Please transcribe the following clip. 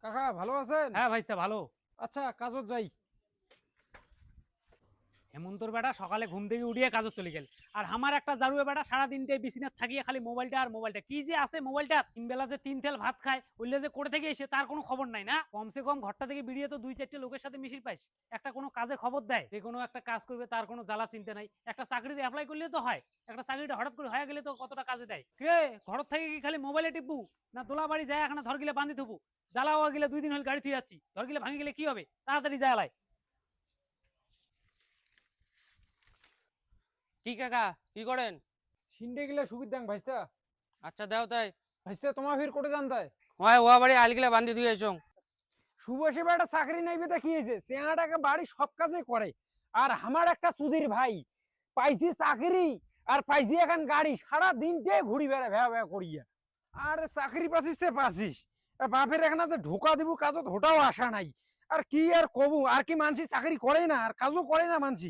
কাকা ভালো আছেন? হ্যাঁ ভাইস্তা ভালো। আচ্ছা কাজত যাই। হেমন্তর বেটা সকালে ঘুম থেকে উঠিয়ে কাজে চলে গেল, আর আমার একটা জারুয়ে বেটা সারা দিনটাই বিছানাত থাকিয়ে খালি মোবাইলটা আর মোবাইলটা, কি যে আছে মোবাইলটা, তিন বেলা যে তিন তেল ভাত খায় ওইলে যে করে থেকে এসে তার কোনো খবর নাই না। কমসে কম ঘরটা থেকে বেরিয়ে তো দুই চারটে লোকের সাথে মিশির পাইস, একটা কোনো কাজের খবর দেয়, যে কোনো একটা কাজ করবে তার কোনো জ্বালা চিন্তা নাই। একটা চাকরির অ্যাপ্লাই করলে তো হয়, একটা চাকরিটা হঠাৎ করে হয়ে গেলে তো কতটা কাজে দেয়। রে ঘর থেকে কি খালি মোবাইলে টিপবু, না দোলা বাড়ি যায় এখানে ধর গেলে বান্ধি থবু? জ্বালা হওয়া গেলে 2 দিন হল গাড়ি থুয়ে যাচ্ছি, ধর গেলে ভাঙি গেলে কি হবে, তাড়াতাড়ি যায়। কি কাকা কি করেন? সিন্ডে গেলে সুবিধাং ভাইস্তা। আচ্ছা দাও তাই। ভাইস্তা তোমার ফির কোটে জানতায় ওই ওয়া বাড়ি আলগিলা বান্ধি ধুই আইছো। শুভ সেবা একটা চাকরি নাইবে তা কি হয়েছে, চেহারাটাকে বাড়ি সব কাজে করে। আর আমার একটা সুধীর ভাই পাইছি চাকরি, আর পাইছি এখন গাড়ি, সারা দিনটাই ঘুরি বেড়া ভ্যা ভ্যা করিয়া। আর চাকরি পাচ্ছিস তে পাচ্ছিস, বাপের এখানে যে ঢোকা দিব কাজত ওটাও আশা নাই। আর কি আর কবু, আর কি মানসি চাকরি করে না আর কাজও করে না মানসি।